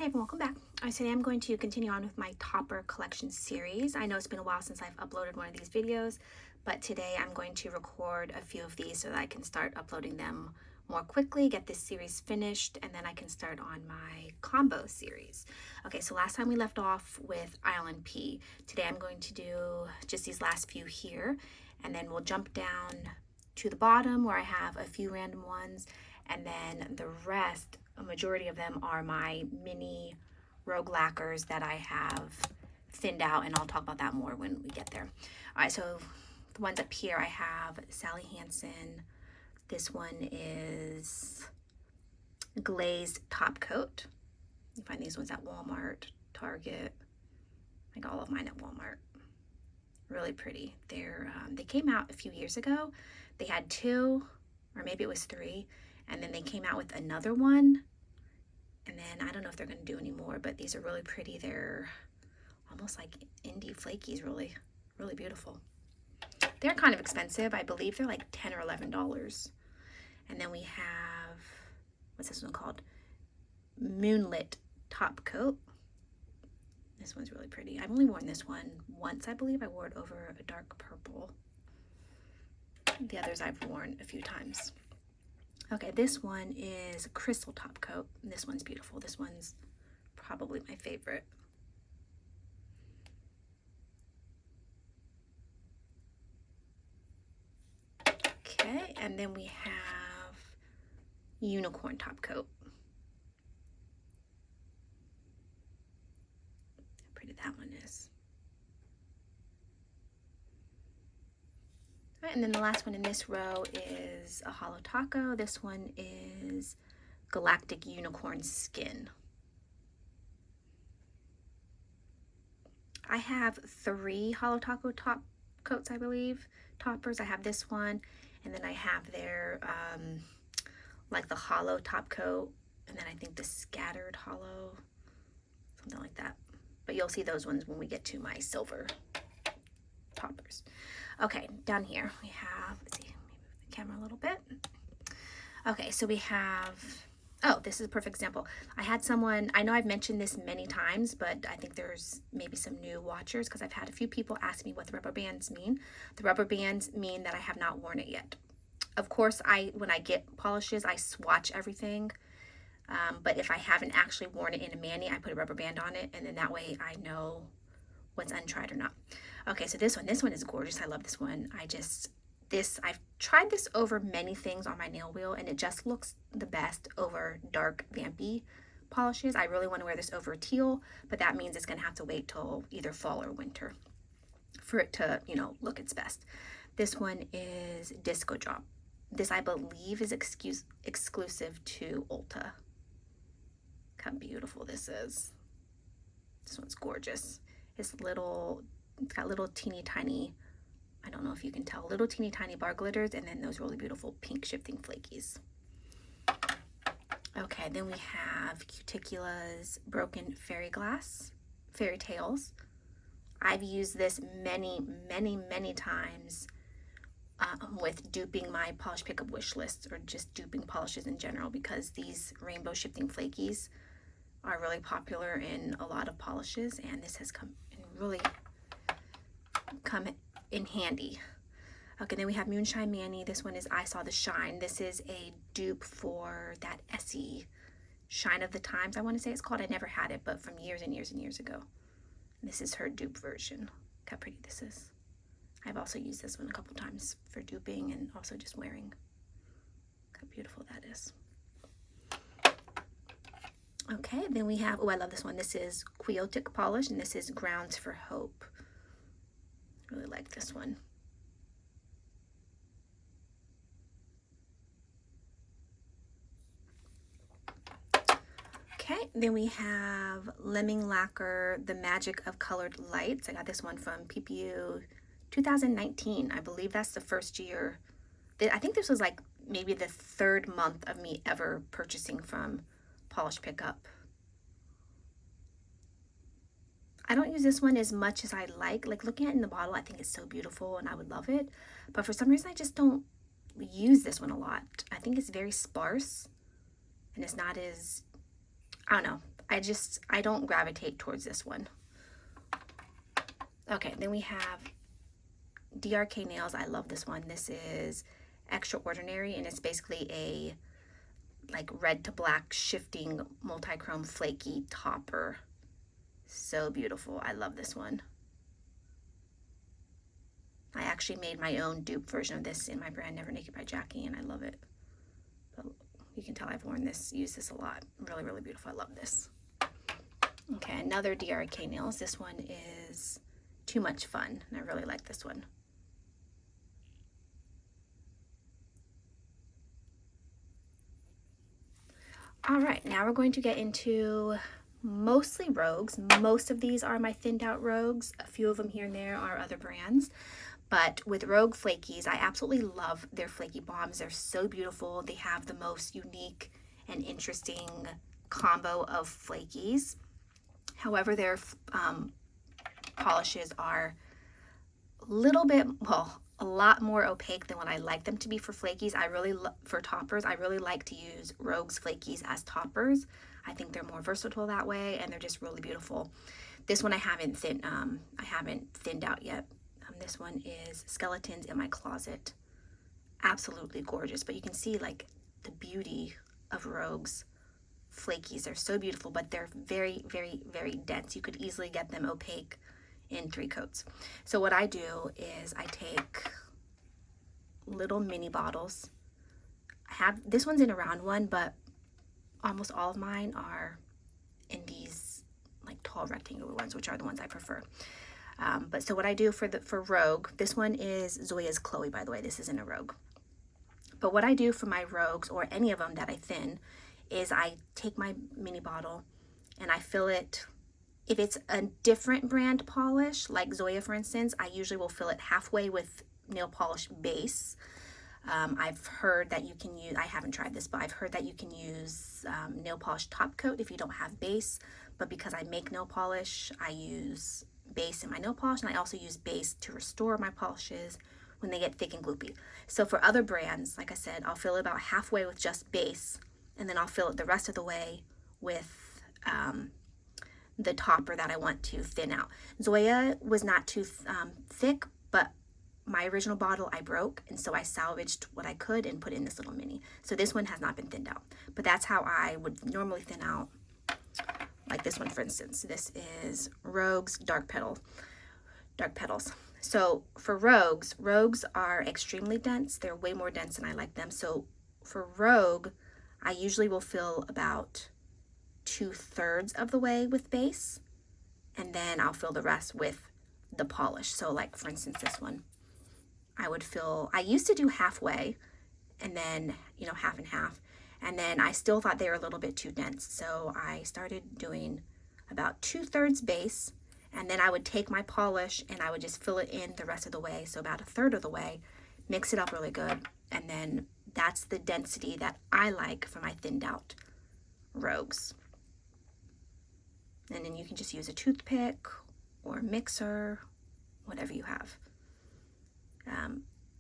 everyone, welcome back. Today I'm going to continue on with my topper collection series. I know it's been a while since I've uploaded one of these videos, but today I'm going to record a few of these so that I can start uploading them more quickly, get this series finished, and then I can start on my combo series. Okay, so last time we left off with Island P. Today I'm going to do just these last few here, and then we'll jump down to the bottom where I have a few random ones, and then the rest, a majority of them, are my mini rogue lacquers that I have thinned out, and I'll talk about that more when we get there. All right, so the ones up here I have Sally Hansen. This one is glazed top coat. You find these ones at Walmart, Target. I got all of mine at Walmart. Really pretty. They came out a few years ago. They had two, or maybe it was three, and then they came out with another one, and then I don't know if they're going to do any more, but these are really pretty. They're almost like indie flakies, really beautiful. They're kind of expensive. I believe they're like $10 or $11. And then we have, what's this one called? Moonlit top coat. This one's really pretty. I've only worn this one once, I believe. I wore it over a dark purple. The others I've worn a few times. Okay, this one is crystal top coat. This one's beautiful. This one's probably my favorite. Okay, and then we have unicorn top coat. How pretty that one is. All right, and then the last one in this row is a hollow taco. This one is galactic unicorn skin. I have 3 hollow taco top coats, I believe, toppers. I have this one, and then I have their like the hollow top coat, and then I think the scattered hollow, something like that. But you'll see those ones when we get to my silver toppers. Okay, down here we have, let's see, let me move the camera a little bit. Okay, so we have, oh, this is a perfect example. I had someone, I know I've mentioned this many times, but I think there's maybe some new watchers because I've had a few people ask me what the rubber bands mean. The rubber bands mean that I have not worn it yet. Of course, when I get polishes, I swatch everything. But if I haven't actually worn it in a mani, I put a rubber band on it, and then that way I know what's untried or not. Okay, so this one is gorgeous. I love this one. I've tried this over many things on my nail wheel, and it just looks the best over dark vampy polishes. I really want to wear this over teal, but that means it's going to have to wait till either fall or winter for it to, look its best. This one is Disco Drop. This, I believe, is exclusive to Ulta. Look how beautiful this is. This one's gorgeous. It's got little teeny tiny, I don't know if you can tell, little teeny tiny bar glitters, and then those really beautiful pink shifting flakies. Okay, then we have Cuticula's Broken Fairy Tales. I've used this many times with duping my polish pickup wish lists, or just duping polishes in general, because these rainbow shifting flakies are really popular in a lot of polishes, and this has come in handy. Okay, then we have Moonshine Mani. This one is I Saw the Shine. This is a dupe for that Essie Shine of the Times, I want to say it's called. I never had it, but from years and years and years ago. This is her dupe version. Look how pretty this is. I've also used this one a couple times for duping and also just wearing. Look how beautiful that is. Okay, then we have, oh, I love this one. This is Quixotic Polish, and this is Grounds for Hope. Really like this one. Okay, then we have Lemming Lacquer, The Magic of Colored Lights. I got this one from PPU 2019. I believe that's the first year. I think this was like maybe the 3rd month of me ever purchasing from Polish Pickup. I don't use this one as much as I like. Like, looking at it in the bottle, I think it's so beautiful and I would love it. But for some reason, I just don't use this one a lot. I think it's very sparse and it's not as, I don't know. I don't gravitate towards this one. Okay, then we have DRK Nails. I love this one. This is Extraordinary, and it's basically a like red to black shifting multi-chrome flaky topper. So beautiful. I love this one. I actually made my own dupe version of this in my brand Never Naked by Jackie, and I love it. But you can tell I've worn this, used this a lot. Really, really beautiful. I love this. Okay, another DRK Nails. This one is Too Much Fun, and I really like this one. All right, now we're going to get into mostly Rogues. Most of these are my thinned out Rogues. A few of them here and there are other brands. But with Rogue Flakies, I absolutely love their flaky bombs. They're so beautiful. They have the most unique and interesting combo of flakies. However, their polishes are a little bit, well, a lot more opaque than what I like them to be for flakies. For toppers, I really like to use Rogue's Flakies as toppers. I think they're more versatile that way, and they're just really beautiful. This one I haven't thinned out yet. This one is Skeletons in My Closet. Absolutely gorgeous, but you can see like the beauty of Rogue's Flakies. They're so beautiful, but they're very, very, very dense. You could easily get them opaque in 3 coats. So what I do is I take little mini bottles. This one's in a round one, but almost all of mine are in these like tall rectangular ones, which are the ones I prefer. But so what I do for Rogue, this one is Zoya's Chloe, by the way. This isn't a Rogue. But what I do for my Rogues, or any of them that I thin, is I take my mini bottle and I fill it. If it's a different brand polish, like Zoya for instance, I usually will fill it halfway with nail polish base. I've heard that you can use, I haven't tried this, but I've heard that you can use nail polish top coat if you don't have base. But because I make nail polish, I use base in my nail polish, and I also use base to restore my polishes when they get thick and gloopy. So for other brands, like I said, I'll fill it about halfway with just base, and then I'll fill it the rest of the way with the topper that I want to thin out. Zoya was not too thick, but my original bottle I broke, and so I salvaged what I could and put in this little mini. So this one has not been thinned out, but that's how I would normally thin out. Like this one, for instance. This is Rogue's Dark Petals. So for Rogues are extremely dense. They're way more dense than I like them. So for Rogue, I usually will fill about 2/3 of the way with base, and then I'll fill the rest with the polish. So like for instance, this one, I used to do halfway, and then, half and half. And then I still thought they were a little bit too dense. So I started doing about 2/3 base, and then I would take my polish and I would just fill it in the rest of the way. So about 1/3 of the way, mix it up really good. And then that's the density that I like for my thinned out Rogues. And then you can just use a toothpick or a mixer, whatever you have.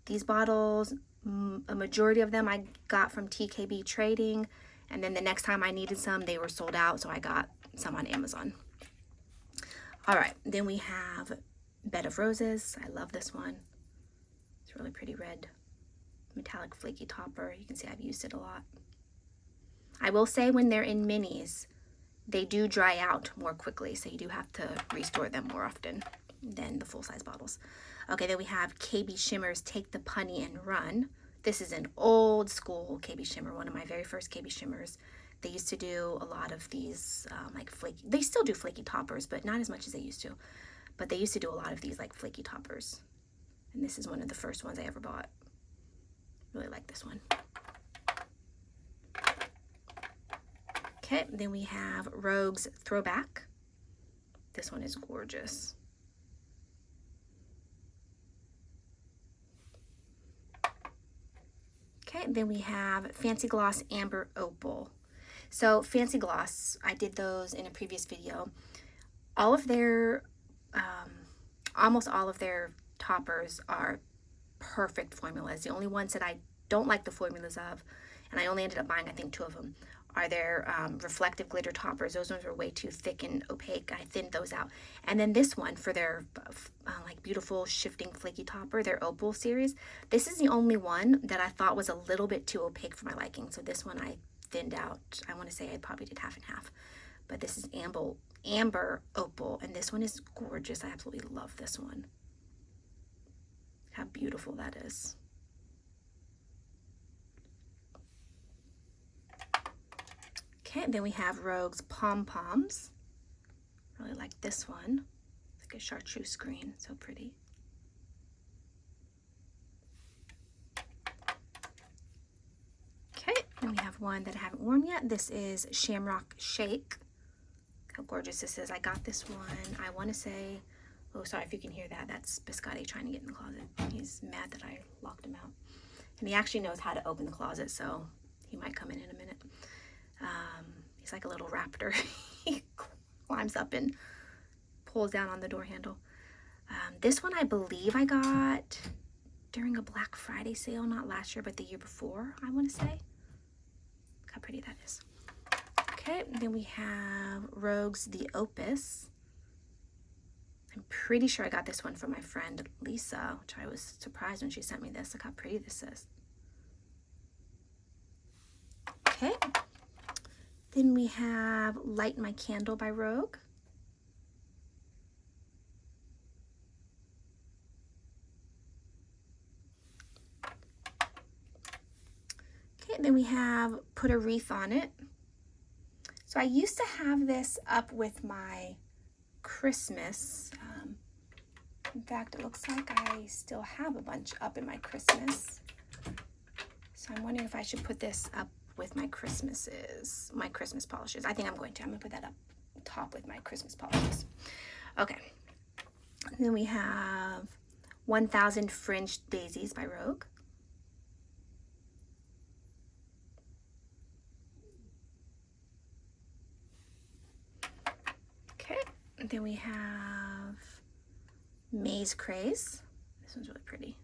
These bottles, a majority of them I got from TKB Trading, and then the next time I needed some, they were sold out, so I got some on Amazon. All right, then we have Bed of Roses. I love this one. It's really pretty red, metallic flaky topper. You can see I've used it a lot. I will say when they're in minis, they do dry out more quickly, so you do have to restore them more often than the full-size bottles. Okay, then we have KB Shimmers Take the Punny and Run. This is an old school KB Shimmer, one of my very first KB Shimmers. They used to do a lot of these like flaky, they still do flaky toppers, but not as much as they used to. But they used to do a lot of these like flaky toppers. And this is one of the first ones I ever bought. Really like this one. Okay, then we have Rogue's Throwback. This one is gorgeous. Okay, then we have Fancy Gloss Amber Opal. So Fancy Gloss, I did those in a previous video. All of their, almost all of their toppers are perfect formulas. The only ones that I don't like the formulas of, and I only ended up buying I think 2 of them, are their reflective glitter toppers. Those ones were way too thick and opaque. I thinned those out. And then this one for their like beautiful shifting flaky topper, their opal series. This is the only one that I thought was a little bit too opaque for my liking. So this one I thinned out. I want to say I probably did half and half. But this is amber opal, and this one is gorgeous. I absolutely love this one. How beautiful that is. Okay, and then we have Rogue's Pom Poms. Really like this one. It's like a chartreuse green, so pretty. Okay, and we have one that I haven't worn yet. This is Shamrock Shake. How gorgeous this is. I got this one, I want to say, oh, sorry if you can hear that. That's Biscotti trying to get in the closet. He's mad that I locked him out. And he actually knows how to open the closet, so he might come in a minute. He's like a little raptor. He climbs up and pulls down on the door handle. This one I believe I got during a Black Friday sale, not last year, but the year before, I want to say. Look how pretty that is. Okay, then we have Rogue's The Opus. I'm pretty sure I got this one from my friend Lisa, which I was surprised when she sent me this. Look how pretty this is. Okay. Then we have Light My Candle by Rogue. Okay, then we have Put a Wreath on It. So I used to have this up with my Christmas. In fact, it looks like I still have a bunch up in my Christmas. So I'm wondering if I should put this up with my Christmas polishes. I think I'm going to put that up top with my Christmas polishes. Okay. And then we have 1000 Fringed Daisies by Rogue. Okay. And then we have Maze Craze. This one's really pretty.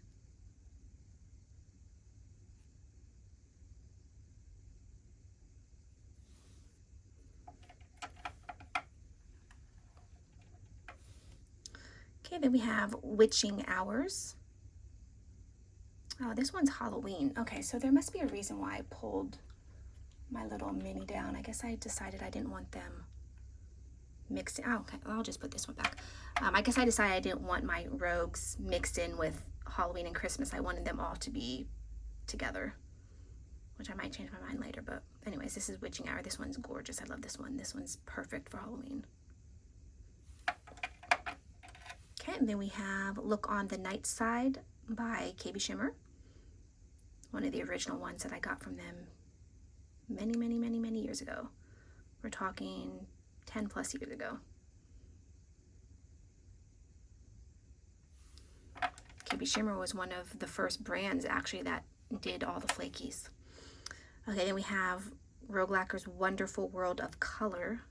Okay, then we have Witching Hours. Oh, this one's Halloween. Okay, so there must be a reason why I pulled my little mini down. I guess I decided I didn't want them mixed in. Oh, okay, I'll just put this one back. I guess I decided I didn't want my Rogues mixed in with Halloween and Christmas. I wanted them all to be together, which I might change my mind later. But anyways, this is Witching Hour. This one's gorgeous. I love this one. This one's perfect for Halloween. Okay, and then we have Look on the Night Side by KB Shimmer. One of the original ones that I got from them many years ago. We're talking 10 plus years ago. KB Shimmer was one of the first brands actually that did all the flakies. Okay, then we have Rogue Lacquer's Wonderful World of Color.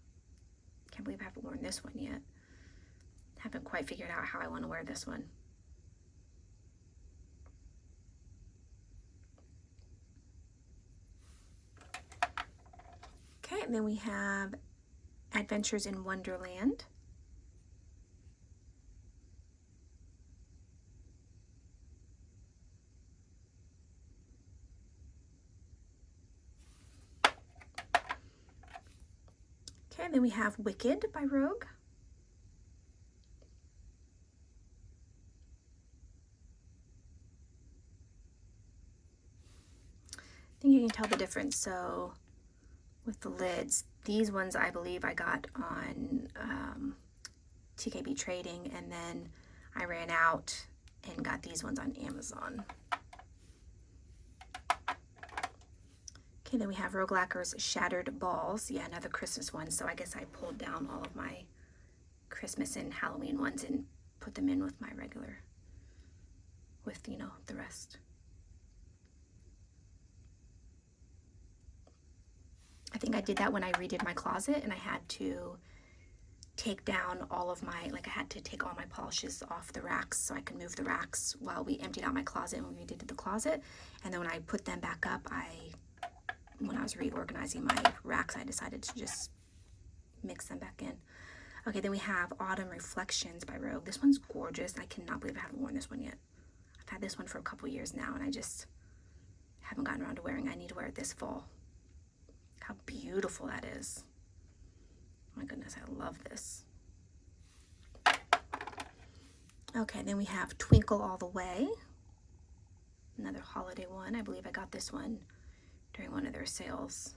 Can't believe I haven't worn this one yet. Haven't quite figured out how I want to wear this one. Okay, and then we have Adventures in Wonderland. Okay, and then we have Wicked by Rogue. I think you can tell the difference. So with the lids, these ones I believe I got on TKB Trading, and then I ran out and got these ones on Amazon. Okay, then we have Rogue Lacquer's Shattered Balls. Yeah, another Christmas one. So I guess I pulled down all of my Christmas and Halloween ones and put them in with my regular, with, you know, the rest. I think I did that when I redid my closet, and I had to take down all of my, like I had to take all my polishes off the racks so I could move the racks while we emptied out my closet and we redid the closet. And then when I put them back up, I when I was reorganizing my racks, I decided to just mix them back in. Okay, then we have Autumn Reflections by Rogue. This one's gorgeous. I cannot believe I haven't worn this one yet. I've had this one for a couple years now, and I just haven't gotten around to wearing it. I need to wear it this fall. How beautiful that is. Oh my goodness, I love this. Okay, then we have Twinkle All the Way. Another holiday one. I believe I got this one during one of their sales.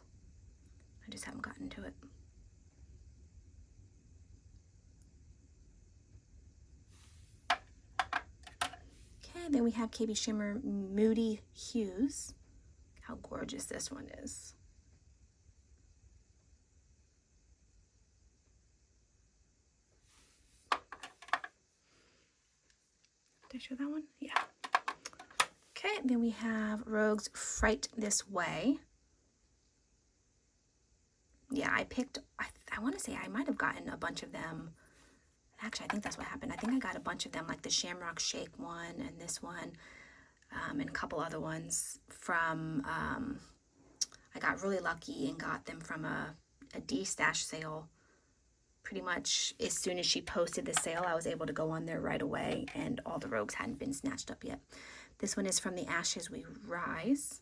I just haven't gotten to it. Okay, then we have KB Shimmer Moody Hues. How gorgeous this one is. Did I show that one? Yeah. Okay, then we have Rogue's Fright This Way. Yeah, I picked, I want to say I might have gotten a bunch of them. Actually, I think that's what happened. I think I got a bunch of them, like the Shamrock Shake one and this one, and a couple other ones from, I got really lucky and got them from a D-stash sale. Pretty much as soon as she posted the sale, I was able to go on there right away, and all the Rogues hadn't been snatched up yet. This one is from the Ashes We Rise.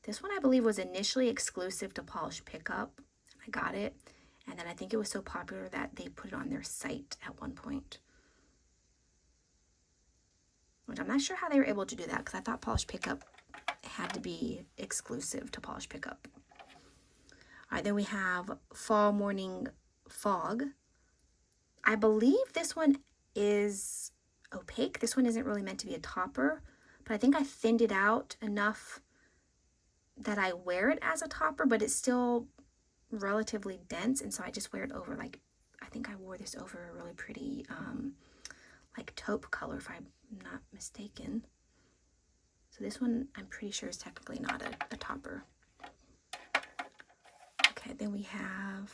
This one I believe was initially exclusive to Polish Pickup. I got it, and then I think it was so popular that they put it on their site at one point. Which I'm not sure how they were able to do that, because I thought Polish Pickup had to be exclusive to Polish Pickup. All right, then we have Fall Morning Fog. I believe this one is opaque. This one isn't really meant to be a topper, but I think I thinned it out enough that I wear it as a topper, but it's still relatively dense, and so I just wear it over, like, I think I wore this over a really pretty, like, taupe color, if I'm not mistaken. So this one, I'm pretty sure, is technically not a topper. Okay, then we have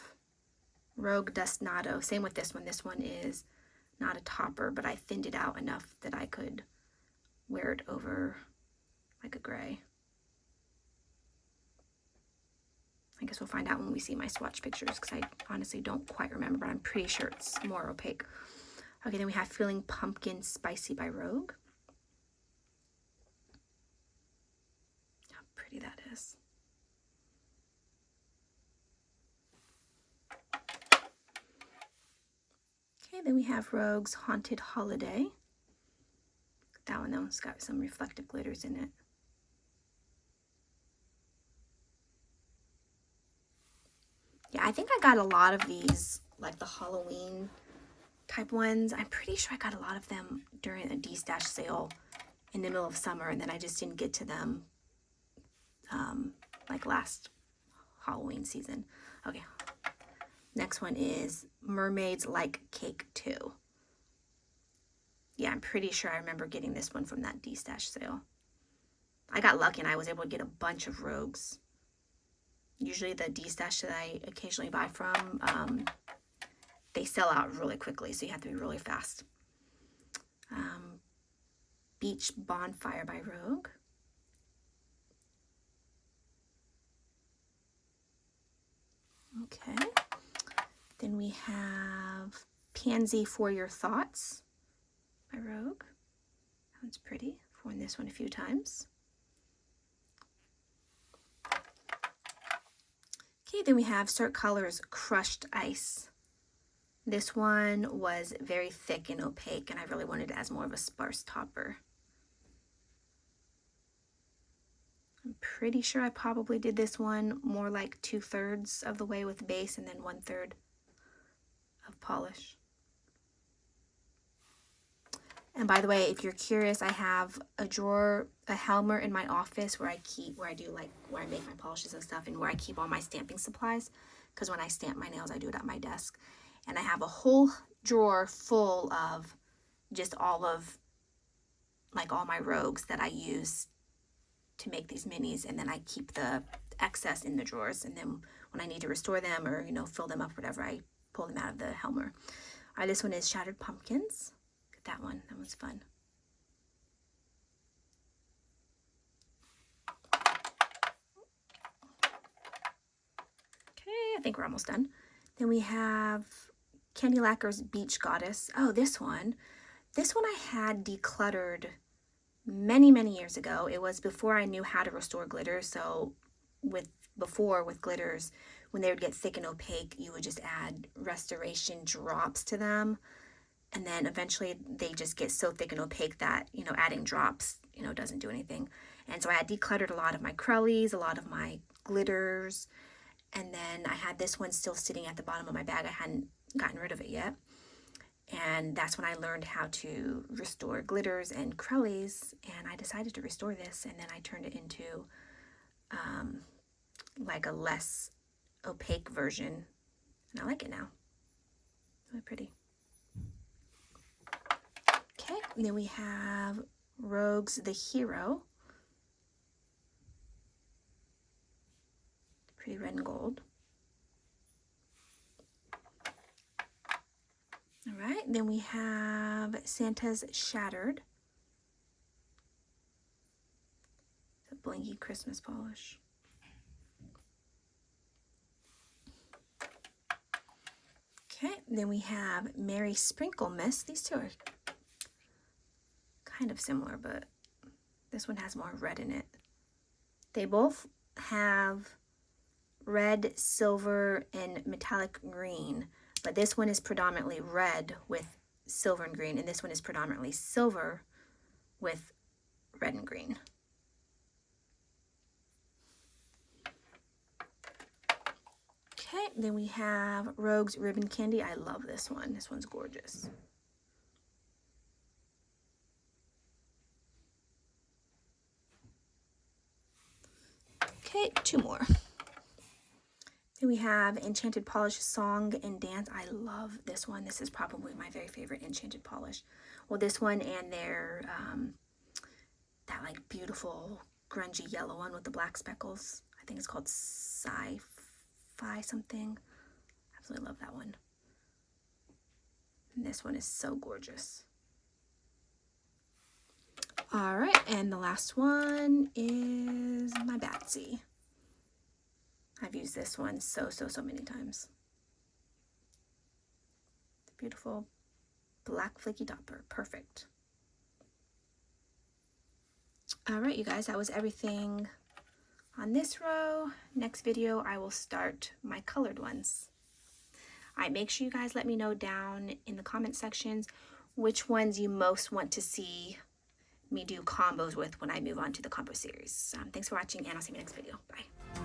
Rogue Dustnado. Same with this one. This one is not a topper, but I thinned it out enough that I could wear it over like a gray. I guess we'll find out when we see my swatch pictures, because I honestly don't quite remember, but I'm pretty sure it's more opaque. Okay, then we have Feeling Pumpkin Spicy by Rogue. How pretty that is. Okay, then we have Rogue's Haunted Holiday. That one, though, has got some reflective glitters in it. Yeah, I think I got a lot of these, like the Halloween type ones. I'm pretty sure I got a lot of them during a D-stash sale in the middle of summer, and then I just didn't get to them like last Halloween season. Okay, next one is Mermaids Like Cake 2. Yeah, I'm pretty sure I remember getting this one from that D-stash sale. I got lucky and I was able to get a bunch of Rogues. Usually the D-stash that I occasionally buy from, they sell out really quickly, so you have to be really fast. Beach Bonfire by Rogue. Okay. Then we have Pansy For Your Thoughts by Rogue. That one's pretty. I've worn this one a few times. Okay, then we have Cert Colors Crushed Ice. This one was very thick and opaque, and I really wanted it as more of a sparse topper. I'm pretty sure I probably did this one more like 2/3 of the way with base and then 1/3 of polish. And by the way, if you're curious, I have a drawer, a Helmer in my office where I make my polishes and stuff, and where I keep all my stamping supplies, because when I stamp my nails, I do it at my desk. And I have a whole drawer full of just all of, like, all my Rogues that I use to make these minis, and then I keep the excess in the drawers, and then when I need to restore them or, you know, fill them up, whatever, I pull them out of the Helmer. All right, this one is Shattered Pumpkins. Look at that one. That one's fun. think we're almost done. Then we have Candy Lacquer's Beach Goddess. Oh, this one. This one I had decluttered many years ago. It was before I knew how to restore glitters. So with glitters, when they would get thick and opaque, you would just add restoration drops to them. And then eventually they just get so thick and opaque that, you know, adding drops, you know, doesn't do anything. And so I had decluttered a lot of my Crowleys, a lot of my glitters. And then I had this one still sitting at the bottom of my bag. I hadn't gotten rid of it yet. And that's when I learned how to restore glitters and Crowleys. And I decided to restore this. And then I turned it into like a less opaque version. And I like it now. Really pretty. Okay, and then we have Rogue's The Hero. Pretty red and gold. All right, then we have Santa's Shattered. The blinky Christmas polish. Okay, then we have Merry Sprinkle Mist. These two are kind of similar, but this one has more red in it. They both have red, silver, and metallic green, but this one is predominantly red with silver and green, and this one is predominantly silver with red and green. Okay, then we have Rogue's Ribbon Candy. I love this one. This one's gorgeous. Okay, two more. Then we have Enchanted Polish Song and Dance. I love this one. This is probably my very favorite Enchanted Polish. Well, this one and their, that like beautiful grungy yellow one with the black speckles. I think it's called Sci-Fi something. Absolutely love that one. And this one is so gorgeous. All right, and the last one is my Batsy. I've used this one so many times. The beautiful black flaky topper, perfect. All right, you guys, that was everything on this row. Next video, I will start my colored ones. All right, make sure you guys let me know down in the comment sections which ones you most want to see me do combos with when I move on to the combo series. Thanks for watching, and I'll see you in the next video. Bye.